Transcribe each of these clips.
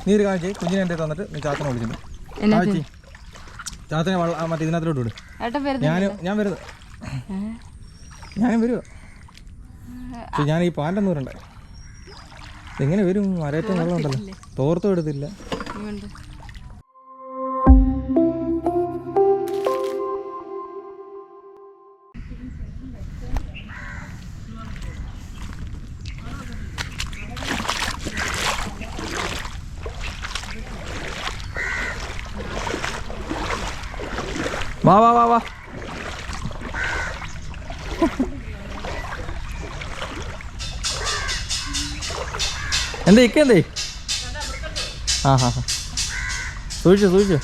നീ ഒരു കാണിച്ച് കുഞ്ഞിനെ എൻ്റെ തന്നിട്ട് നീ ചാത്തനെ വിളിച്ചിട്ടുണ്ട് ചാത്തനെ മറ്റേ ഇതിനകത്തോട്ട് വിട്. ഞാൻ വരുന്നത് വരുമോ? ഞാൻ ഈ പാൻ്റൊന്നും വരണ്ടേ? എങ്ങനെ വരും? മരയറ്റം വെള്ളം ഉണ്ടല്ലോ. തോർത്തും എടുത്തില്ല. വാ വാ വാ വാ. എന്താ ഇക്കെന്തേ? ആ ഹാ ഹാ സൂക്ഷിച്ചു സൂക്ഷിച്ചു.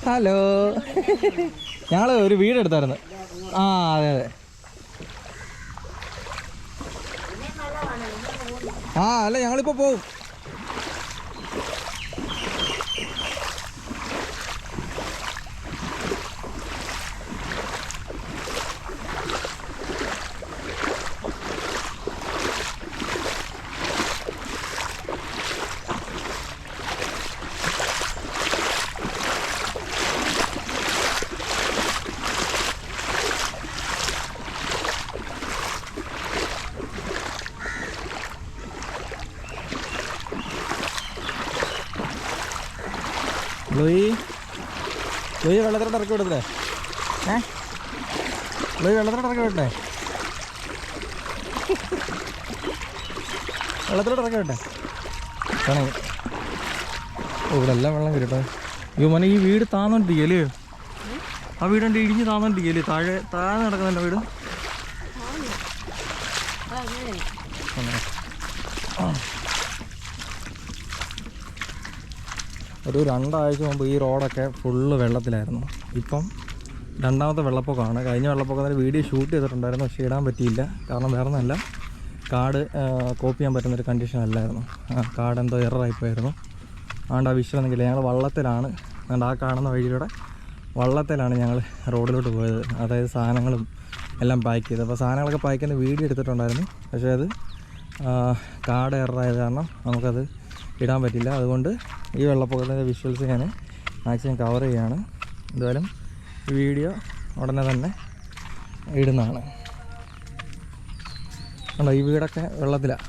ഹലോ, ഞങ്ങൾ ഒരു വീടെടുത്തായിരുന്നു. ആ അതെ അതെ. ആ അല്ല ഞങ്ങളിപ്പോൾ പോവും. ലൂയി വെള്ളത്തിലോട്ട് ഇറക്കി വിടല്ലേ? ലൂയി വെള്ളത്തിലോട്ട് ഇറക്കി വിടട്ടെ? വെള്ളത്തിലോട്ട് ഇറക്കി വിട്ടെ? ആണേ. ഓ ഇവിടെ എല്ലാം വെള്ളം കയറിട്ടോ. അയ്യോ മോനെ, ഈ വീട് താന്നോണ്ടിരിക്കല്ലേ? ആ വീടുണ്ട് ഇടിഞ്ഞ് താന്നോണ്ടിരിക്കല്ലേ? താഴെ നടക്കുന്നുണ്ടോ വീട്? ഒരു 2 ആഴ്ച മുമ്പ് ഈ റോഡൊക്കെ ഫുള്ള് വെള്ളത്തിലായിരുന്നു. ഇപ്പം രണ്ടാമത്തെ വെള്ളപ്പൊക്കമാണ്. കഴിഞ്ഞ വെള്ളപ്പൊക്കത്തിന് വീഡിയോ ഷൂട്ട് ചെയ്തിട്ടുണ്ടായിരുന്നു, പക്ഷേ ഇടാൻ പറ്റിയില്ല. കാരണം വേറെ ഒന്നുമല്ല, കാർഡ് കോപ്പി ചെയ്യാൻ പറ്റുന്നൊരു കണ്ടീഷൻ അല്ലായിരുന്നു. കാർഡ് എന്തോ എററായിപ്പോയായിരുന്നു. അതുകൊണ്ട് ആ വിഷ്വൽ ഒന്നും ഇല്ല. ഞങ്ങൾ വള്ളത്തിലാണ്, അതുകൊണ്ട് ആ കാണുന്ന വഴിയിലൂടെ വള്ളത്തിലാണ് ഞങ്ങൾ റോഡിലോട്ട് പോയത്. അതായത് സാധനങ്ങളും എല്ലാം പാക്ക് ചെയ്ത്. അപ്പോൾ സാധനങ്ങളൊക്കെ പാക്ക് ചെയ്യുന്ന വീഡിയോ എടുത്തിട്ടുണ്ടായിരുന്നു, പക്ഷേ അത് കാർഡ് എററായത് കാരണം നമുക്കത് ഇടാൻ പറ്റില്ല. അതുകൊണ്ട് ഈ വെള്ളപ്പൊക്കത്തിൻ്റെ വിഷ്വൽസ് ഞാൻ മാക്സിമം കവർ ചെയ്യുകയാണ്. എന്തായാലും ഈ വീഡിയോ ഉടനെ തന്നെ ഇടുന്നതാണ്. കണ്ടോ, ഈ വീടൊക്കെ വെള്ളത്തിലാണ്.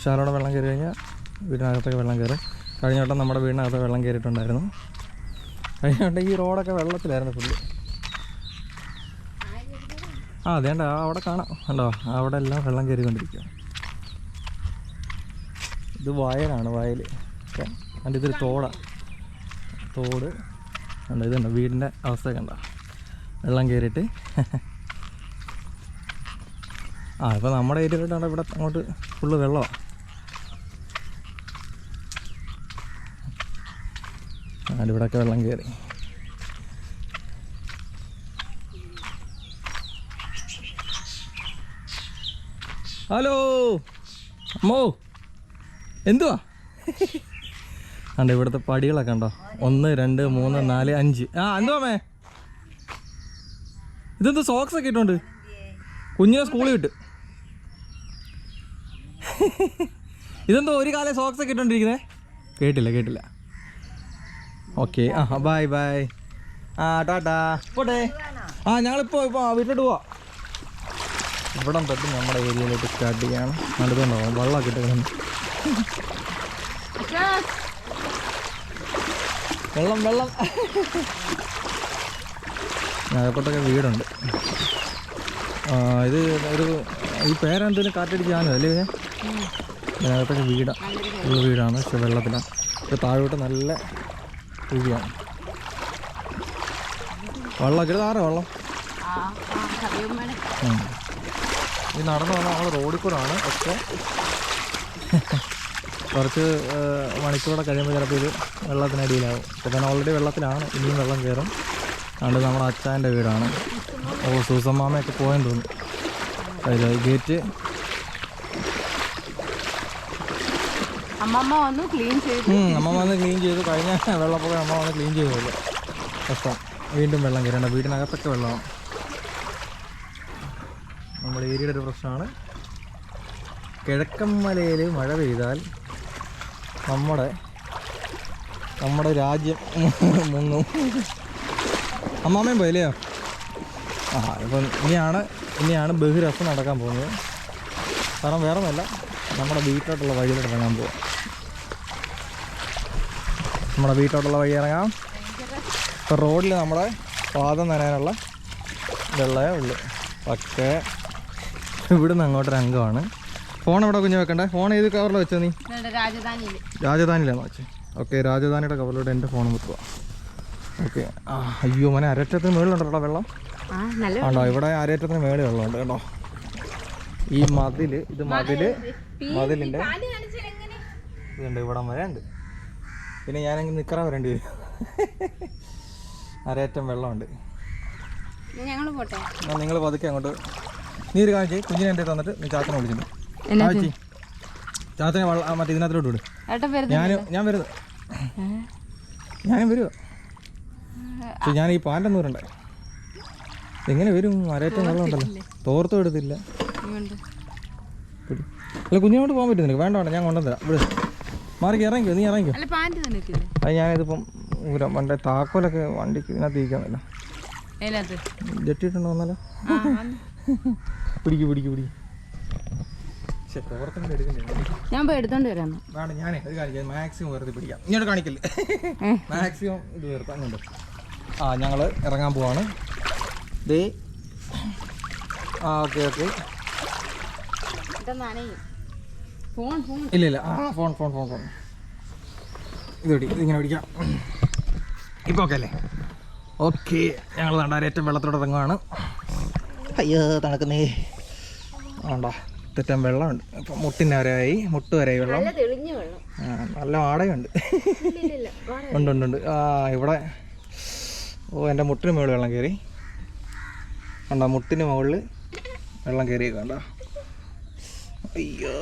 ഷാറോടെ വെള്ളം കയറി കഴിഞ്ഞാൽ വീടിനകത്തൊക്കെ വെള്ളം കയറും. കഴിഞ്ഞ വട്ടം നമ്മുടെ വീടിനകത്ത് വെള്ളം കയറിയിട്ടുണ്ടായിരുന്നു. കഴിഞ്ഞ വട്ടം ഈ റോഡൊക്കെ വെള്ളത്തിലായിരുന്നു ഫുള്ള്. ആ അതേണ്ട അവിടെ കാണാം, കണ്ടോ അവിടെ എല്ലാം വെള്ളം കയറിക്കൊണ്ടിരിക്കുക. ഇത് വയലാണ്, വയൽ. കണ്ട് ഇതൊരു തോടാണ്, തോട് കണ്ടോ. ഇതുണ്ടോ വീടിൻ്റെ അവസ്ഥ കണ്ടോ, വെള്ളം കയറിയിട്ട്. ആ ഇപ്പോൾ നമ്മുടെ ഏരിയയിലോട്ടാണ്, ഇവിടെ അങ്ങോട്ട് ഫുള്ള് വെള്ളമാണ്. ഇവിടെയൊക്കെ വെള്ളം കയറി. ഹലോ അമ്മോ, എന്തുവാ? കണ്ടോ ഇവിടുത്തെ പടികളൊക്കെ ഉണ്ടോ? 1 2 3 4 5. ആ എന്തുവാ മേ? ഇതെന്തോ സോക്സ് ഒക്കെ ഇട്ടുണ്ട്? കുഞ്ഞിനെ സ്കൂളിൽ വിട്ട്. ഇതെന്തോ ഒരു കാലം സോക്സ് ഒക്കെ ഇട്ടോണ്ടിരിക്കുന്നേ? കേട്ടില്ല. ഓക്കെ, ആ ബൈ ബൈ. ആ ടാറ്റാ, പോട്ടെ. ആ ഞങ്ങളിപ്പോൾ വീട്ടിലോട്ട് പോവാ. ഇവിടം തൊട്ട് നമ്മുടെ ഏരിയയിലേക്ക് സ്റ്റാർട്ട് ചെയ്യാണ്. അടുത്തുണ്ടാവും വെള്ളമൊക്കെ ഇട്ടിട്ടുണ്ട്. വെള്ളം അകത്തോട്ടൊക്കെ വീടുണ്ട്. ഇത് ഒരു ഈ പേരെന്തെങ്കിലും കാറ്റടിച്ചാണോ അല്ലേ ഇതിനെ? അതിനകത്തൊക്കെ ഉള്ള വീടാണ്. പക്ഷെ വെള്ളത്തിലാണ്. ഇപ്പോൾ താഴോട്ട് നല്ല കുഴിയാണ്. വെള്ളമൊക്കെ ആറ് വെള്ളം ഈ നടന്നു വന്നാൽ നമ്മൾ റോഡിൽ കൂടാണ്. പക്ഷേ കുറച്ച് മണിക്കൂടെ കഴിയുമ്പോൾ ചിലപ്പോൾ ഇത് വെള്ളത്തിനടിയിലാവും. അപ്പോൾ തന്നെ ഓൾറെഡി വെള്ളത്തിലാണ്. ഇനിയും വെള്ളം കയറും. അതുകൊണ്ട് നമ്മുടെ അച്ചാൻ്റെ വീടാണ്. സൂസമ്മാമയൊക്കെ പോയെന്ന് തോന്നുന്നു. ഗേറ്റ് അമ്മമ്മ വന്ന് ക്ലീൻ ചെയ്തു. കഴിഞ്ഞ വെള്ളപ്പൊക്കം അമ്മ വന്ന് ക്ലീൻ ചെയ്തല്ലോ. കഷ്ടം. വീണ്ടും വെള്ളം കയറേണ്ട. വീടിനകത്തൊക്കെ വെള്ളമാണ്. നമ്മുടെ ഏരിയയുടെ ഒരു പ്രശ്നമാണ്. കിഴക്കൻ മലയിൽ മഴ പെയ്താൽ നമ്മുടെ രാജ്യം മുങ്ങും. അമ്മാമ്മയും പോയില്ലയോ? ഇപ്പം ഇനിയാണ് ബഹുരസം നടക്കാൻ പോകുന്നത്. കാരണം വേറെ ഒന്നുമല്ല, നമ്മുടെ വീട്ടിലോട്ടുള്ള വഴിയിലോട്ട് ഇറങ്ങാൻ പോവാം. നമ്മുടെ വീട്ടിലോട്ടുള്ള വഴി ഇറങ്ങാം. ഇപ്പം റോഡിൽ നമ്മുടെ പാദം നനയാനുള്ള വെള്ളമേ ഉള്ളൂ. പക്ഷേ ഇവിടുന്ന് അങ്ങോട്ടൊരു അംഗമാണ്. ഫോൺ എവിടെ കുഞ്ഞ് വെക്കണ്ടേ? ഫോൺ ഏത് കവറിൽ വെച്ചോ നീ? രാജധാനിയിലാണോ വെച്ചേ? ഓക്കെ, രാജധാനിയുടെ കവറിലോട്ട് എൻ്റെ ഫോൺ വെക്കുക. ഓക്കെ. അയ്യോ മോനെ, അരറ്റത്തിന് മേളിലുണ്ടോ വെള്ളം? ആണോ? ഇവിടെ അരറ്റത്തിന് മേളിൽ വെള്ളമുണ്ട് കേട്ടോ. ഈ മതിലിൻ്റെ ഇതുണ്ട്, ഇവിടം വരെ ഉണ്ട്. പിന്നെ ഞാനെങ്കിൽ നിക്കറ വരേണ്ടി വരും. അരയറ്റം വെള്ളമുണ്ട്. നിങ്ങൾ പതുക്കെ അങ്ങോട്ട് നീ ഒരു കാണിച്ച് കുഞ്ഞിനെ എൻ്റെ തന്നിട്ട് നീ ചാച്ചനെ വിളിച്ചിട്ട് ചാച്ചനെ മറ്റേ ഇതിനകത്തോട്ട് വിടും. ഞാൻ വരുന്നത് ഞാനും വരുമോ? പക്ഷെ ഞാൻ ഈ പാൻ്റെ നൂറുണ്ടേ. എങ്ങനെ വരും? അരയറ്റം വെള്ളം ഉണ്ടല്ലോ. തോർത്തും എടുത്തില്ല. അല്ല, കുഞ്ഞിനോട്ട് പോകാൻ പറ്റുന്നില്ല. വേണ്ട ഞാൻ കൊണ്ടുവന്നില്ല. ഇവിടെ മാറിക്ക് ഇറങ്ങിക്കോ. നീ ഇറങ്ങിക്കോ. അത് ഞാനിതിപ്പം മറ്റേ താക്കോലൊക്കെ വണ്ടിക്ക് ഇതിനകത്ത് ഇരിക്കാന്നില്ല. ജെട്ടിട്ടുണ്ടോ എന്നാലോ? പിടിക്ക് ഞാൻ പോയി എടുത്തോണ്ട് വരാം. വേണ്ട, ഞാനേ ഒരു കാണിക്കാം. മാക്സിമം വെറുതെ പിടിക്കാം. ഇങ്ങോട്ട് കാണിക്കല്ലേ. മാക്സിമം ഇത് വേർത്താൻ കൊണ്ട് ഞങ്ങൾ ഇറങ്ങാൻ പോവാണ്. ഓക്കെ ഇല്ല ഫോൺ ഇതിങ്ങനെ പിടിക്കാം. ഇപ്പോൾ ഓക്കെ അല്ലേ? ഓക്കെ, ഞങ്ങൾ നണ്ടാരേറ്റം വെള്ളത്തോടെ ഇറങ്ങുവാണ്. അയ്യോ തണുക്കുന്നേ. വേണ്ട, തെറ്റാൻ വെള്ളമുണ്ട്. ഇപ്പം മുട്ടിന് വരെയായി, മുട്ട് വരെയായി വെള്ളം. നല്ല വാടകയുണ്ട്. ഉണ്ട്. ഇവിടെ എൻ്റെ മുട്ടിന് മുകളിൽ വെള്ളം കയറി. കണ്ടോ, മുട്ടിന് മുകളിൽ വെള്ളം കയറിയൊക്കെ കണ്ടോ. അയ്യോ,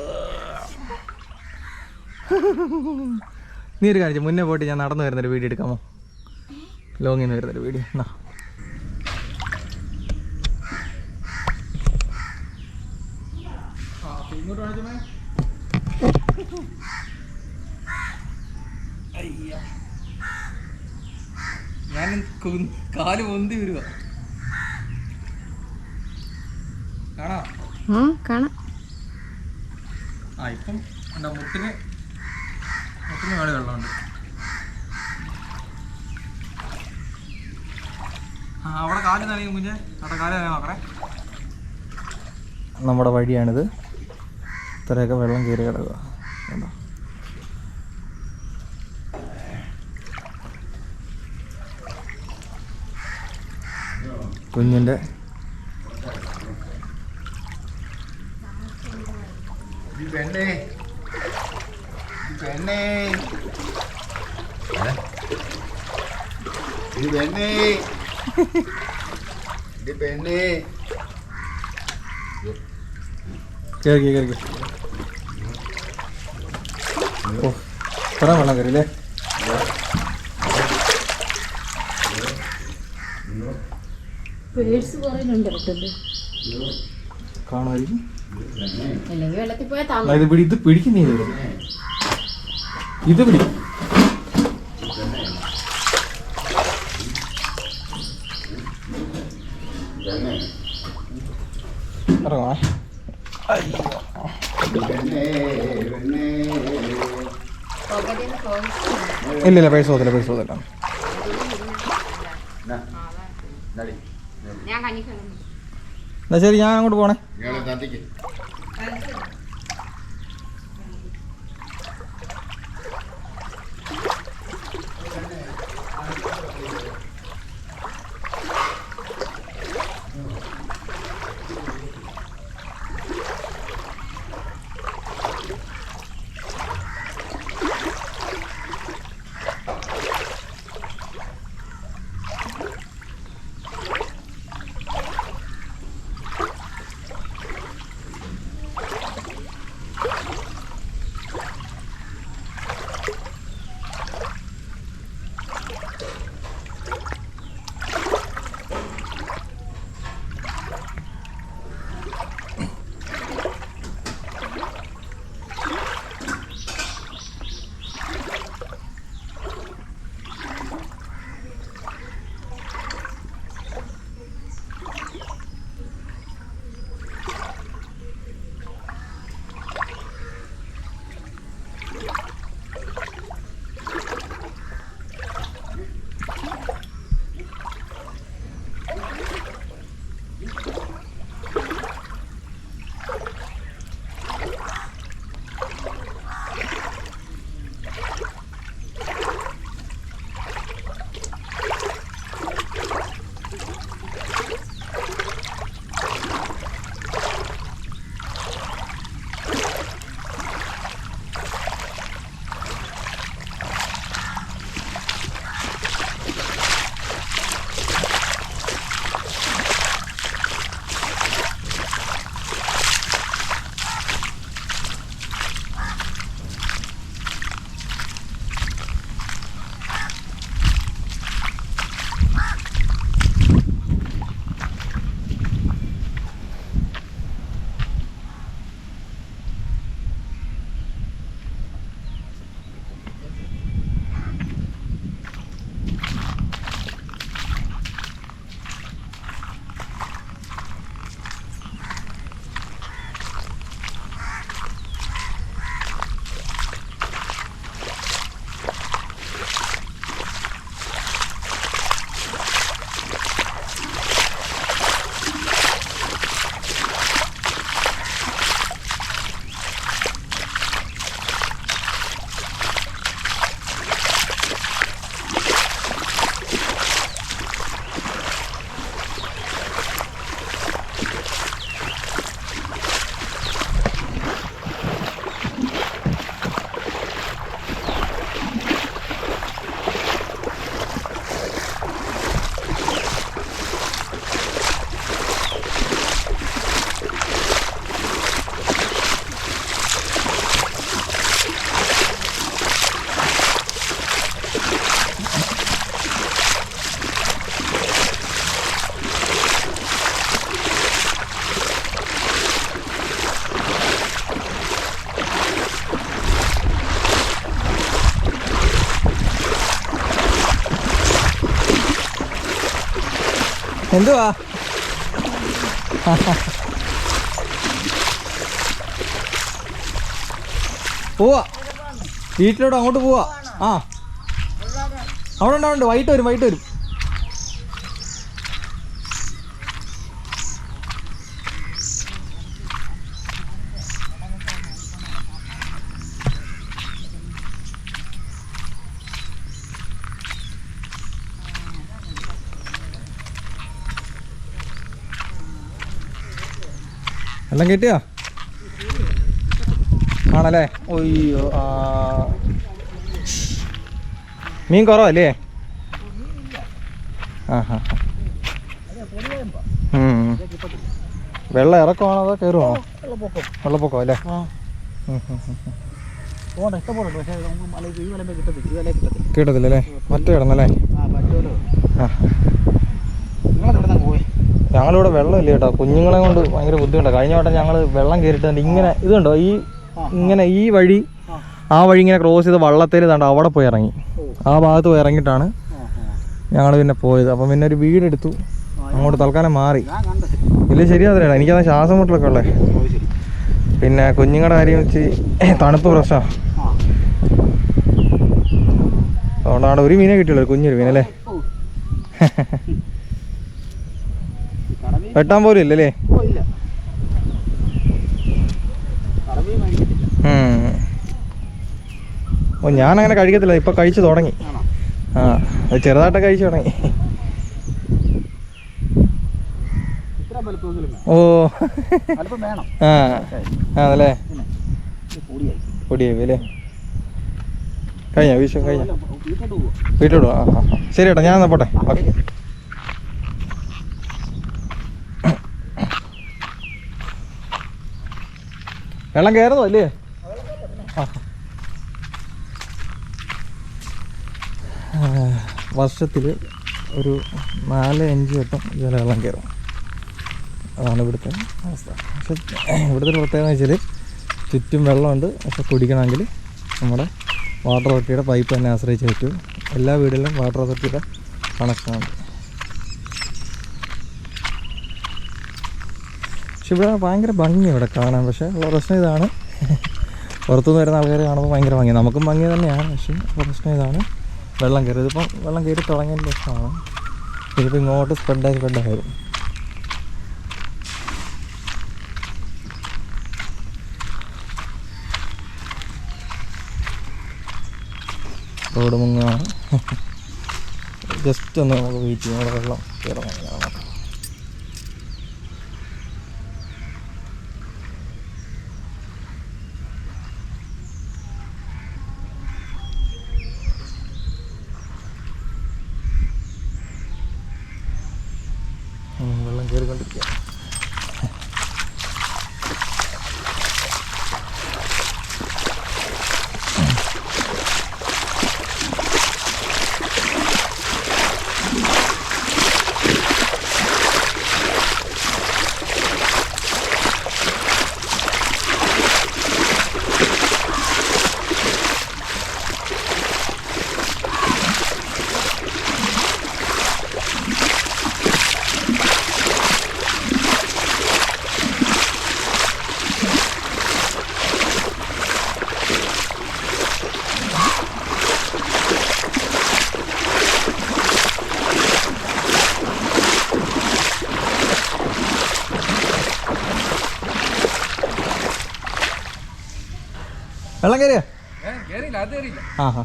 നീ ഒരു കാണിച്ചു മുന്നേ പോയിട്ട് ഞാൻ നടന്നു വരുന്നൊരു വീഡിയോ എടുക്കാമോ? ലോങ്ങിൽ നിന്ന് വരുന്നൊരു വീഡിയോ. എന്നാ ഇങ്ങോട്ട് കാണിച്ചേ. അയ്യ, ഞാൻ കാല് പൊന്തി വരുക. കാണാം. ഇപ്പം എന്താ മുട്ടിന് മേളിൽ വെള്ളമുണ്ട്. അവിടെ കാല് നനയും കുഞ്ഞ്. അവിടെ കാല് നനയാൻ നോക്കണേ. നമ്മുടെ വഴിയാണിത്. ഇത്രയൊക്കെ വെള്ളം കയറി കിടക്കുക. കുഞ്ഞിൻ്റെ കേറി ഓ, ഇത്ര വെള്ളം കയറിയില്ലേ? കാണുമായിരിക്കും. ഇത് പിടിക്കുന്നേ. ഇത് പിടി. ഇറങ്ങാം. ഇല്ലില്ല, പൈസ പോകത്തില്ല, പൈസ പോകത്തില്ല. എന്നാ ശരി, ഞാൻ അങ്ങോട്ട് പോണേ. എന്തുവാ? പോവാ വീട്ടിലോട്ട്, അങ്ങോട്ട് പോവാ. ആ അവിടെ ഉണ്ടാവുണ്ട്, വൈകിട്ട് വരും, വൈകിട്ട് വരും. എല്ലാം കിട്ടിയോ? ആണല്ലേ? ഒയ്യോ, മീൻ കുറവല്ലേ? ആ ഹാ. വെള്ളം ഇറക്കമാണോ അതോ കയറുവാണോ? വെള്ളപ്പൊക്കം അല്ലേ? കിട്ടത്തില്ലല്ലേ? മറ്റേ കിടന്നല്ലേ? ഞങ്ങളിവിടെ വെള്ളമില്ല കേട്ടോ, കുഞ്ഞുങ്ങളെ കൊണ്ട് ഭയങ്കര ബുദ്ധിമുട്ടാണ്. കഴിഞ്ഞ വട്ടം ഞങ്ങൾ വെള്ളം കയറിയിട്ട് ഇങ്ങനെ ഇതുണ്ടോ, ഈ വഴി ആ വഴി ഇങ്ങനെ ക്രോസ് ചെയ്ത് വള്ളത്തേൽ ഇതാണ്ട് അവിടെ പോയി ഇറങ്ങി. ആ ഭാഗത്ത് പോയി ഇറങ്ങിയിട്ടാണ് ഞങ്ങൾ പിന്നെ പോയത്. അപ്പം പിന്നെ ഒരു വീടെടുത്തു, അങ്ങോട്ട് തൽക്കാലം മാറി. ഇല്ല ശരിയാതില്ല, എനിക്കത് ശ്വാസം മുട്ടലൊക്കെ ഉള്ളേ. പിന്നെ കുഞ്ഞുങ്ങളുടെ കാര്യം വെച്ച് തണുപ്പ് പ്രശ്നമാണ്. അതുകൊണ്ട് അവിടെ ഒരു മീനെ കിട്ടിയുള്ളൂ, കുഞ്ഞൊരു മീനല്ലേ. വെട്ടാൻ പോലും ഇല്ലല്ലേ. ഓ ഞാനങ്ങനെ കഴിക്കത്തില്ല, ഇപ്പം കഴിച്ചു തുടങ്ങി. ആ അത് ചെറുതായിട്ടൊക്കെ കഴിച്ചു തുടങ്ങി. ഓ ആ അതല്ലേ, പൊടിയായി അല്ലേ. കഴിഞ്ഞ വിഷു കഴിഞ്ഞ വീട്ടിലോട്ട്. ആ ആ ശരി ഏട്ടാ, ഞാൻ പോട്ടെ. ഓക്കെ. വെള്ളം കയറുന്നോ അല്ലേ? വർഷത്തിൽ ഒരു 4-5 വട്ടം ഇതുപോലെ വെള്ളം കയറും. അതാണ് ഇവിടുത്തെ അവസ്ഥ. പക്ഷെ ഇവിടുത്തെ ഒരു പ്രത്യേകത എന്ന് വെച്ചാൽ ചുറ്റും വെള്ളമുണ്ട്. പക്ഷെ കുടിക്കണമെങ്കിൽ നമ്മുടെ വാട്ടർ അതോറിറ്റിയുടെ പൈപ്പ് തന്നെ ആശ്രയിച്ച് പറ്റും. എല്ലാ വീടുകളിലും വാട്ടർ അതോറിറ്റിയുടെ കണക്ഷനുണ്ട്. പക്ഷെ ഇവിടെ ഭയങ്കര ഭംഗിയാണ് ഇവിടെ കാണാൻ. പക്ഷേ ഉള്ള പ്രശ്നം ഇതാണ്, പുറത്തുനിന്ന് വരുന്ന ആൾക്കാർ കാണുമ്പോൾ ഭയങ്കര ഭംഗി, നമുക്കും ഭംഗി തന്നെയാണ്. പക്ഷേ പ്രശ്നം ഇതാണ്, വെള്ളം കയറി. ഇതിപ്പം വെള്ളം കയറി തുടങ്ങിയതിന് പ്രശ്നമാണ്. ഇതിപ്പോൾ ഇങ്ങോട്ട് സ്പ്രെഡായി വരും. റോഡ് മുങ്ങാണ്. ജസ്റ്റ് ഒന്ന് നമുക്ക് വെയിറ്റ് ചെയ്യാം, അവിടെ വെള്ളം കയറുന്നതാണ്. വെള്ളം കയറിക്കൊണ്ടിരിക്കുക. വെള്ളം കയറിയോ? ആ ഹാ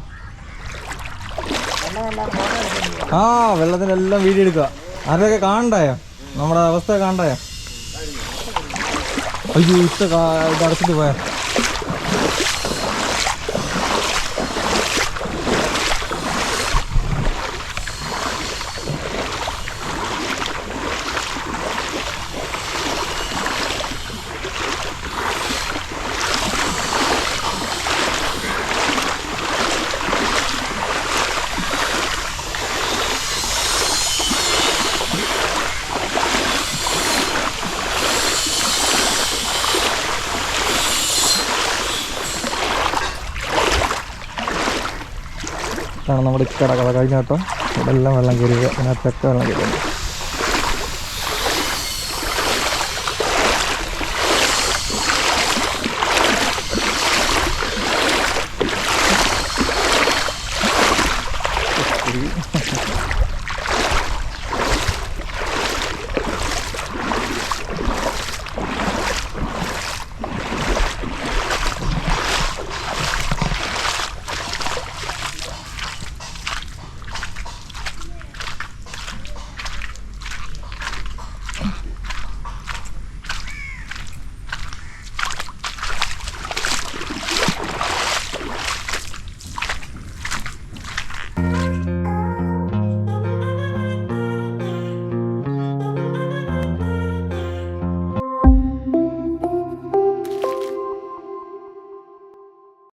ആ വെള്ളത്തിനെല്ലാം വീഡിയോ എടുക്കുക. അതൊക്കെ കാണണ്ടായോ, നമ്മുടെ അവസ്ഥ കാണണ്ടായോ? അയ്യോ ഇത് അടച്ചിട്ട് പോയാ. ഇതാണ് നമ്മുടെ കട കഴിഞ്ഞ കേട്ടോ. ഇതെല്ലാം വെള്ളം കയറിയത്, അതിനകത്തൊക്കെ വെള്ളം കയറിയത്.